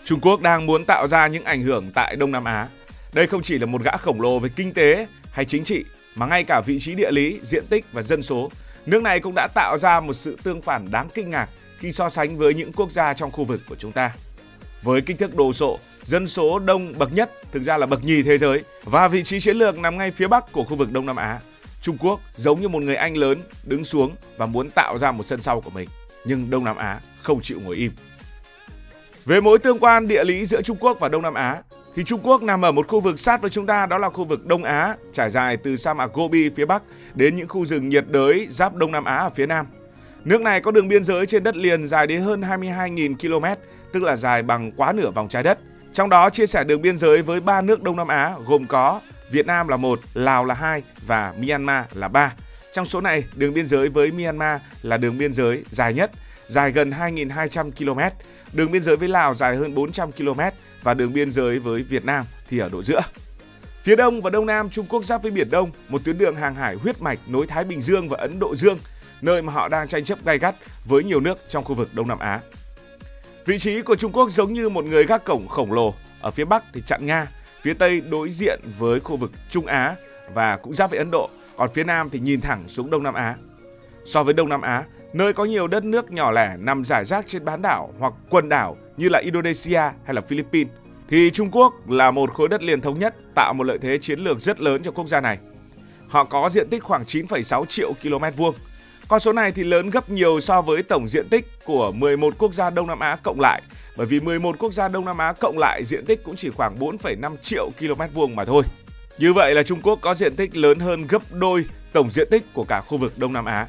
Trung Quốc đang muốn tạo ra những ảnh hưởng tại Đông Nam Á. Đây không chỉ là một gã khổng lồ về kinh tế hay chính trị, mà ngay cả vị trí địa lý, diện tích và dân số. Nước này cũng đã tạo ra một sự tương phản đáng kinh ngạc khi so sánh với những quốc gia trong khu vực của chúng ta. Với kích thước đồ sộ, dân số đông bậc nhất, thực ra là bậc nhì thế giới, và vị trí chiến lược nằm ngay phía bắc của khu vực Đông Nam Á, Trung Quốc giống như một người anh lớn đứng xuống và muốn tạo ra một sân sau của mình. Nhưng Đông Nam Á không chịu ngồi im. Về mối tương quan địa lý giữa Trung Quốc và Đông Nam Á, thì Trung Quốc nằm ở một khu vực sát với chúng ta, đó là khu vực Đông Á, trải dài từ sa mạc Gobi phía bắc đến những khu rừng nhiệt đới giáp Đông Nam Á ở phía nam. Nước này có đường biên giới trên đất liền dài đến hơn 22.000 km, tức là dài bằng quá nửa vòng trái đất. Trong đó chia sẻ đường biên giới với 3 nước Đông Nam Á gồm có Việt Nam là 1, Lào là 2 và Myanmar là 3. Trong số này, đường biên giới với Myanmar là đường biên giới dài nhất, dài gần 2.200 km. Đường biên giới với Lào dài hơn 400 km và đường biên giới với Việt Nam thì ở độ giữa. Phía đông và đông nam Trung Quốc giáp với Biển Đông, một tuyến đường hàng hải huyết mạch nối Thái Bình Dương và Ấn Độ Dương, nơi mà họ đang tranh chấp gay gắt với nhiều nước trong khu vực Đông Nam Á. Vị trí của Trung Quốc giống như một người gác cổng khổng lồ, ở phía bắc thì chặn Nga, phía tây đối diện với khu vực Trung Á và cũng giáp với Ấn Độ, còn phía nam thì nhìn thẳng xuống Đông Nam Á. So với Đông Nam Á, nơi có nhiều đất nước nhỏ lẻ nằm rải rác trên bán đảo hoặc quần đảo như là Indonesia hay là Philippines, thì Trung Quốc là một khối đất liền thống nhất, tạo một lợi thế chiến lược rất lớn cho quốc gia này. Họ có diện tích khoảng 9,6 triệu km vuông. Con số này thì lớn gấp nhiều so với tổng diện tích của 11 quốc gia Đông Nam Á cộng lại, bởi vì 11 quốc gia Đông Nam Á cộng lại diện tích cũng chỉ khoảng 4,5 triệu km vuông mà thôi. Như vậy là Trung Quốc có diện tích lớn hơn gấp đôi tổng diện tích của cả khu vực Đông Nam Á.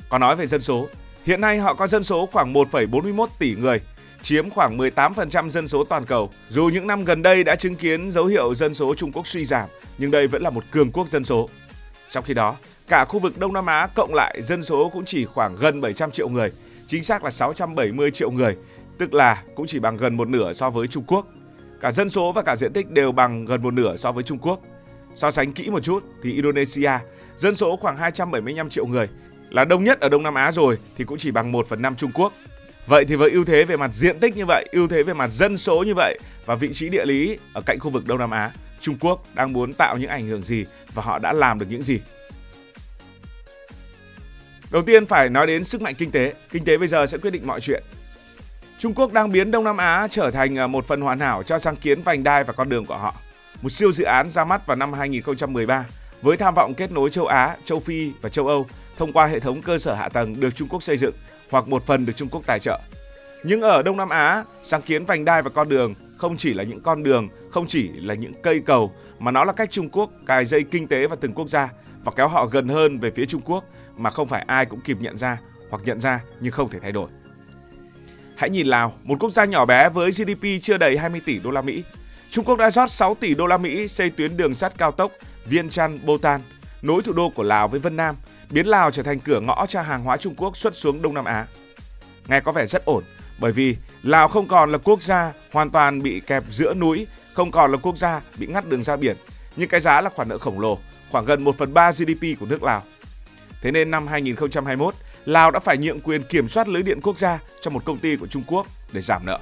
Còn nói về dân số, hiện nay họ có dân số khoảng 1,41 tỷ người, chiếm khoảng 18% dân số toàn cầu. Dù những năm gần đây đã chứng kiến dấu hiệu dân số Trung Quốc suy giảm, nhưng đây vẫn là một cường quốc dân số. Trong khi đó, cả khu vực Đông Nam Á cộng lại dân số cũng chỉ khoảng gần 700 triệu người, chính xác là 670 triệu người, tức là cũng chỉ bằng gần một nửa so với Trung Quốc. Cả dân số và cả diện tích đều bằng gần một nửa so với Trung Quốc. So sánh kỹ một chút thì Indonesia, dân số khoảng 275 triệu người, là đông nhất ở Đông Nam Á rồi thì cũng chỉ bằng 1/5 Trung Quốc. Vậy thì với ưu thế về mặt diện tích như vậy, ưu thế về mặt dân số như vậy và vị trí địa lý ở cạnh khu vực Đông Nam Á, Trung Quốc đang muốn tạo những ảnh hưởng gì và họ đã làm được những gì? Đầu tiên phải nói đến sức mạnh kinh tế. Kinh tế bây giờ sẽ quyết định mọi chuyện. Trung Quốc đang biến Đông Nam Á trở thành một phần hoàn hảo cho sáng kiến vành đai và con đường của họ. Một siêu dự án ra mắt vào năm 2013 với tham vọng kết nối châu Á, châu Phi và châu Âu thông qua hệ thống cơ sở hạ tầng được Trung Quốc xây dựng hoặc một phần được Trung Quốc tài trợ. Nhưng ở Đông Nam Á, sáng kiến vành đai và con đường không chỉ là những con đường, không chỉ là những cây cầu, mà nó là cách Trung Quốc cài dây kinh tế vào từng quốc gia và kéo họ gần hơn về phía Trung Quốc mà không phải ai cũng kịp nhận ra hoặc nhận ra nhưng không thể thay đổi. Hãy nhìn Lào, một quốc gia nhỏ bé với GDP chưa đầy 20 tỷ đô la Mỹ. Trung Quốc đã rót 6 tỷ đô la Mỹ xây tuyến đường sắt cao tốc Vientiane Bhutan, nối thủ đô của Lào với Vân Nam, biến Lào trở thành cửa ngõ cho hàng hóa Trung Quốc xuất xuống Đông Nam Á. Nghe có vẻ rất ổn, bởi vì Lào không còn là quốc gia hoàn toàn bị kẹp giữa núi, không còn là quốc gia bị ngắt đường ra biển, nhưng cái giá là khoản nợ khổng lồ, khoảng gần 1/3 GDP của nước Lào. Thế nên năm 2021, Lào đã phải nhượng quyền kiểm soát lưới điện quốc gia cho một công ty của Trung Quốc để giảm nợ.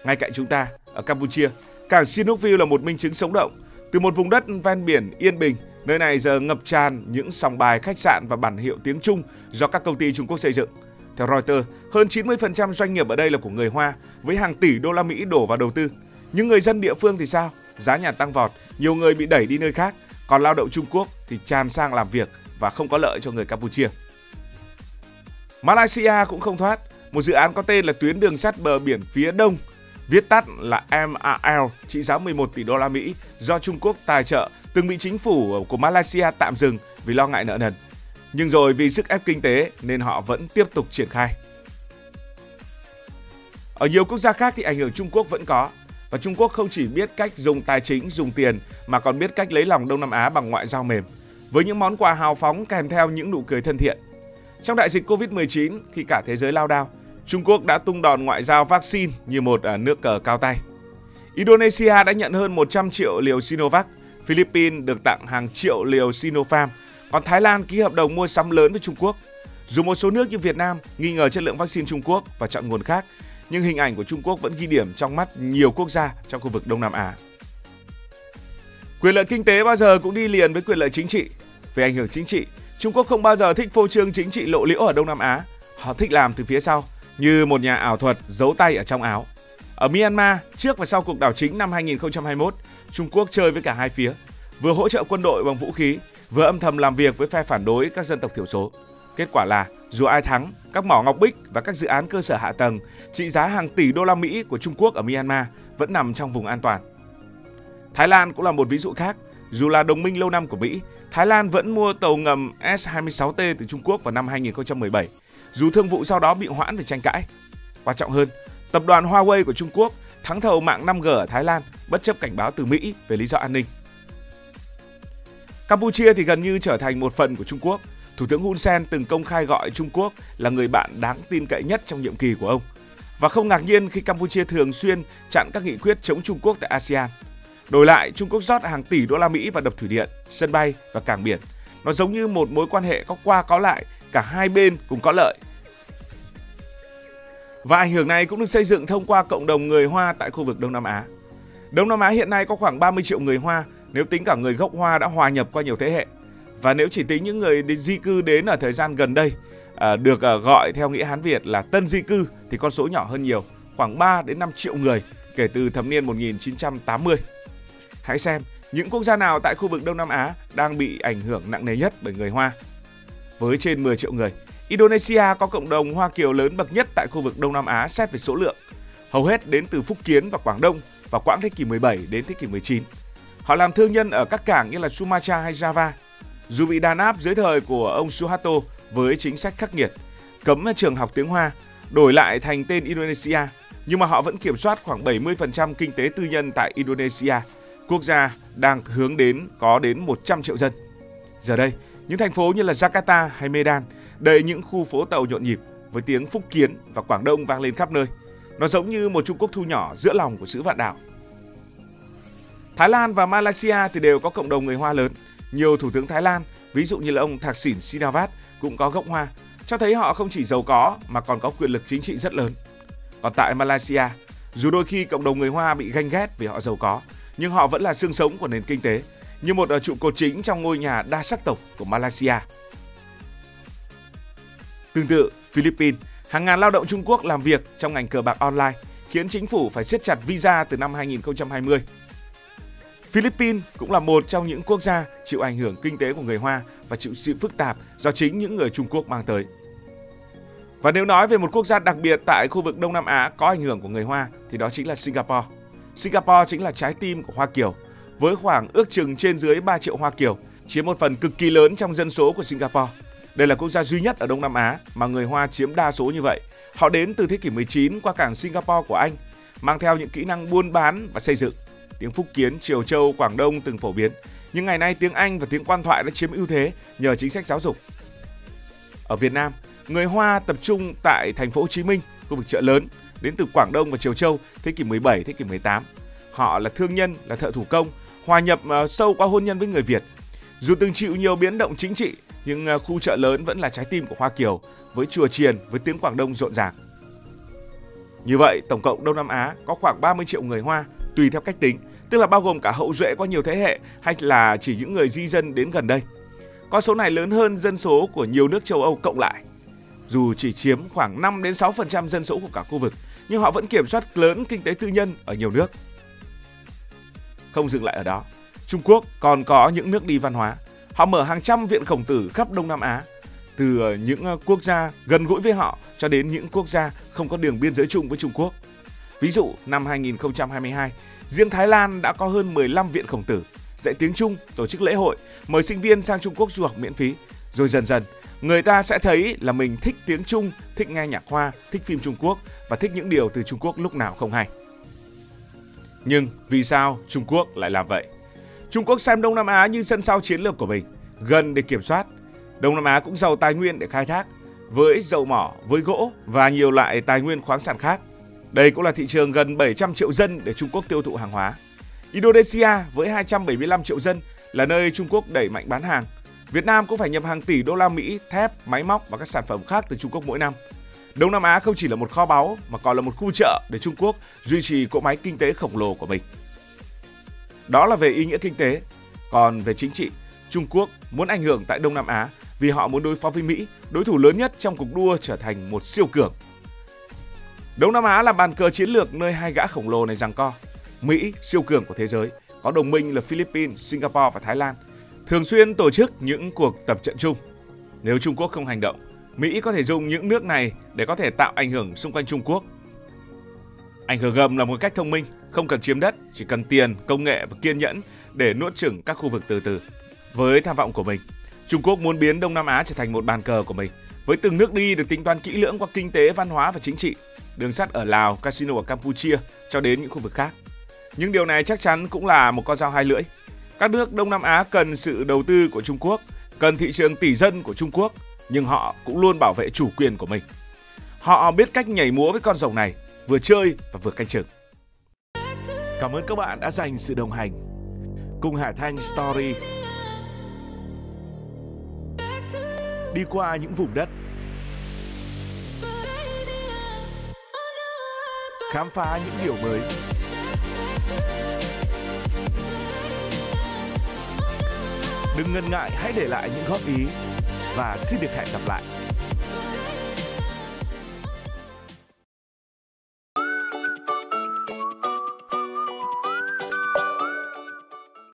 Ngay cạnh chúng ta, ở Campuchia, cảng Sihanoukville là một minh chứng sống động. Từ một vùng đất ven biển yên bình, nơi này giờ ngập tràn những sòng bài, khách sạn và bản hiệu tiếng Trung do các công ty Trung Quốc xây dựng. Theo Reuters, hơn 90% doanh nghiệp ở đây là của người Hoa, với hàng tỷ đô la Mỹ đổ vào đầu tư. Nhưng người dân địa phương thì sao? Giá nhà tăng vọt, nhiều người bị đẩy đi nơi khác, còn lao động Trung Quốc thì tràn sang làm việc và không có lợi cho người Campuchia. Malaysia cũng không thoát. Một dự án có tên là tuyến đường sắt bờ biển phía đông, viết tắt là MRL, trị giá 11 tỷ đô la Mỹ do Trung Quốc tài trợ, từng bị chính phủ của Malaysia tạm dừng vì lo ngại nợ nần. Nhưng rồi vì sức ép kinh tế nên họ vẫn tiếp tục triển khai. Ở nhiều quốc gia khác thì ảnh hưởng Trung Quốc vẫn có. Và Trung Quốc không chỉ biết cách dùng tài chính, dùng tiền mà còn biết cách lấy lòng Đông Nam Á bằng ngoại giao mềm, với những món quà hào phóng kèm theo những nụ cười thân thiện. Trong đại dịch Covid-19, khi cả thế giới lao đao, Trung Quốc đã tung đòn ngoại giao vaccine như một nước cờ cao tay. Indonesia đã nhận hơn 100 triệu liều Sinovac, Philippines được tặng hàng triệu liều Sinopharm, còn Thái Lan ký hợp đồng mua sắm lớn với Trung Quốc. Dù một số nước như Việt Nam nghi ngờ chất lượng vaccine Trung Quốc và chọn nguồn khác, nhưng hình ảnh của Trung Quốc vẫn ghi điểm trong mắt nhiều quốc gia trong khu vực Đông Nam Á. Quyền lợi kinh tế bao giờ cũng đi liền với quyền lợi chính trị. Về ảnh hưởng chính trị, Trung Quốc không bao giờ thích phô trương chính trị lộ liễu ở Đông Nam Á. Họ thích làm từ phía sau, như một nhà ảo thuật giấu tay ở trong áo. Ở Myanmar, trước và sau cuộc đảo chính năm 2021, Trung Quốc chơi với cả hai phía, vừa hỗ trợ quân đội bằng vũ khí, vừa âm thầm làm việc với phe phản đối các dân tộc thiểu số. Kết quả là, dù ai thắng, các mỏ ngọc bích và các dự án cơ sở hạ tầng trị giá hàng tỷ đô la Mỹ của Trung Quốc ở Myanmar vẫn nằm trong vùng an toàn. Thái Lan cũng là một ví dụ khác. Dù là đồng minh lâu năm của Mỹ, Thái Lan vẫn mua tàu ngầm S-26T từ Trung Quốc vào năm 2017, dù thương vụ sau đó bị hoãn vì tranh cãi. Quan trọng hơn, tập đoàn Huawei của Trung Quốc thắng thầu mạng 5G ở Thái Lan bất chấp cảnh báo từ Mỹ về lý do an ninh. Campuchia thì gần như trở thành một phần của Trung Quốc. Thủ tướng Hun Sen từng công khai gọi Trung Quốc là người bạn đáng tin cậy nhất trong nhiệm kỳ của ông. Và không ngạc nhiên khi Campuchia thường xuyên chặn các nghị quyết chống Trung Quốc tại ASEAN. Đổi lại, Trung Quốc rót hàng tỷ đô la Mỹ vào đập thủy điện, sân bay và cảng biển. Nó giống như một mối quan hệ có qua có lại, cả hai bên cùng có lợi. Và ảnh hưởng này cũng được xây dựng thông qua cộng đồng người Hoa tại khu vực Đông Nam Á. Đông Nam Á hiện nay có khoảng 30 triệu người Hoa, nếu tính cả người gốc Hoa đã hòa nhập qua nhiều thế hệ. Và nếu chỉ tính những người di cư đến ở thời gian gần đây, được gọi theo nghĩa Hán Việt là tân di cư, thì con số nhỏ hơn nhiều, khoảng 3 đến 5 triệu người kể từ thập niên 1980. Hãy xem những quốc gia nào tại khu vực Đông Nam Á đang bị ảnh hưởng nặng nề nhất bởi người Hoa. Với trên 10 triệu người, Indonesia có cộng đồng Hoa Kiều lớn bậc nhất tại khu vực Đông Nam Á xét về số lượng. Hầu hết đến từ Phúc Kiến và Quảng Đông vào quãng thế kỷ 17 đến thế kỷ 19. Họ làm thương nhân ở các cảng như là Sumatra hay Java. Dù bị đàn áp dưới thời của ông Suharto với chính sách khắc nghiệt, cấm trường học tiếng Hoa, đổi lại thành tên Indonesia, nhưng mà họ vẫn kiểm soát khoảng 70% kinh tế tư nhân tại Indonesia, quốc gia đang hướng đến có đến 100 triệu dân. Giờ đây, những thành phố như là Jakarta hay Medan đầy những khu phố tàu nhộn nhịp với tiếng Phúc Kiến và Quảng Đông vang lên khắp nơi. Nó giống như một Trung Quốc thu nhỏ giữa lòng của xứ vạn đảo. Thái Lan và Malaysia thì đều có cộng đồng người Hoa lớn. Nhiều thủ tướng Thái Lan, ví dụ như là ông Thaksin Shinawatra cũng có gốc Hoa, cho thấy họ không chỉ giàu có mà còn có quyền lực chính trị rất lớn. Còn tại Malaysia, dù đôi khi cộng đồng người Hoa bị ganh ghét vì họ giàu có, nhưng họ vẫn là xương sống của nền kinh tế, như một trụ cột chính trong ngôi nhà đa sắc tộc của Malaysia. Tương tự, Philippines, hàng ngàn lao động Trung Quốc làm việc trong ngành cờ bạc online, khiến chính phủ phải siết chặt visa từ năm 2020. Philippines cũng là một trong những quốc gia chịu ảnh hưởng kinh tế của người Hoa và chịu sự phức tạp do chính những người Trung Quốc mang tới. Và nếu nói về một quốc gia đặc biệt tại khu vực Đông Nam Á có ảnh hưởng của người Hoa thì đó chính là Singapore. Singapore chính là trái tim của Hoa Kiều, với khoảng ước chừng trên dưới 3 triệu Hoa Kiều, chiếm một phần cực kỳ lớn trong dân số của Singapore. Đây là quốc gia duy nhất ở Đông Nam Á mà người Hoa chiếm đa số như vậy. Họ đến từ thế kỷ 19 qua cảng Singapore của Anh, mang theo những kỹ năng buôn bán và xây dựng. Tiếng Phúc Kiến, Triều Châu, Quảng Đông từng phổ biến, nhưng ngày nay tiếng Anh và tiếng quan thoại đã chiếm ưu thế nhờ chính sách giáo dục. Ở Việt Nam, người Hoa tập trung tại thành phố Hồ Chí Minh, khu vực chợ lớn, đến từ Quảng Đông và Triều Châu thế kỷ 17, thế kỷ 18. Họ là thương nhân, là thợ thủ công, hòa nhập sâu qua hôn nhân với người Việt. Dù từng chịu nhiều biến động chính trị, nhưng khu chợ lớn vẫn là trái tim của Hoa Kiều, với chùa chiền, với tiếng Quảng Đông rộn ràng. Như vậy, tổng cộng Đông Nam Á có khoảng 30 triệu người Hoa, tùy theo cách tính, tức là bao gồm cả hậu duệ qua nhiều thế hệ hay là chỉ những người di dân đến gần đây. Con số này lớn hơn dân số của nhiều nước châu Âu cộng lại. Dù chỉ chiếm khoảng 5 đến 6% dân số của cả khu vực, nhưng họ vẫn kiểm soát lớn kinh tế tư nhân ở nhiều nước. Không dừng lại ở đó, Trung Quốc còn có những nước đi văn hóa. Họ mở hàng trăm viện khổng tử khắp Đông Nam Á, từ những quốc gia gần gũi với họ cho đến những quốc gia không có đường biên giới chung với Trung Quốc. Ví dụ, năm 2022, riêng Thái Lan đã có hơn 15 viện khổng tử, dạy tiếng Trung, tổ chức lễ hội, mời sinh viên sang Trung Quốc du học miễn phí. Rồi dần dần, người ta sẽ thấy là mình thích tiếng Trung, thích nghe nhạc Hoa, thích phim Trung Quốc và thích những điều từ Trung Quốc lúc nào không hay. Nhưng vì sao Trung Quốc lại làm vậy? Trung Quốc xem Đông Nam Á như sân sau chiến lược của mình, gần để kiểm soát. Đông Nam Á cũng giàu tài nguyên để khai thác, với dầu mỏ, với gỗ và nhiều loại tài nguyên khoáng sản khác. Đây cũng là thị trường gần 700 triệu dân để Trung Quốc tiêu thụ hàng hóa. Indonesia với 275 triệu dân là nơi Trung Quốc đẩy mạnh bán hàng. Việt Nam cũng phải nhập hàng tỷ đô la Mỹ thép, máy móc và các sản phẩm khác từ Trung Quốc mỗi năm. Đông Nam Á không chỉ là một kho báu mà còn là một khu chợ để Trung Quốc duy trì cỗ máy kinh tế khổng lồ của mình. Đó là về ý nghĩa kinh tế. Còn về chính trị, Trung Quốc muốn ảnh hưởng tại Đông Nam Á vì họ muốn đối phó với Mỹ, đối thủ lớn nhất trong cuộc đua trở thành một siêu cường. Đông Nam Á là bàn cờ chiến lược nơi hai gã khổng lồ này giằng co. Mỹ, siêu cường của thế giới, có đồng minh là Philippines, Singapore và Thái Lan, thường xuyên tổ chức những cuộc tập trận chung. Nếu Trung Quốc không hành động, Mỹ có thể dùng những nước này để có thể tạo ảnh hưởng xung quanh Trung Quốc. Ảnh hưởng ngầm là một cách thông minh, không cần chiếm đất, chỉ cần tiền, công nghệ và kiên nhẫn để nuốt chửng các khu vực từ từ. Với tham vọng của mình, Trung Quốc muốn biến Đông Nam Á trở thành một bàn cờ của mình, với từng nước đi được tính toán kỹ lưỡng qua kinh tế, văn hóa và chính trị, đường sắt ở Lào, casino ở Campuchia cho đến những khu vực khác. Nhưng điều này chắc chắn cũng là một con dao hai lưỡi. Các nước Đông Nam Á cần sự đầu tư của Trung Quốc, cần thị trường tỷ dân của Trung Quốc, nhưng họ cũng luôn bảo vệ chủ quyền của mình. Họ biết cách nhảy múa với con rồng này, vừa chơi và vừa canh chừng. Cảm ơn các bạn đã dành sự đồng hành cùng Hải Thanh Story. Đi qua những vùng đất, khám phá những điều mới. Đừng ngần ngại, hãy để lại những góp ý và xin được hẹn gặp lại.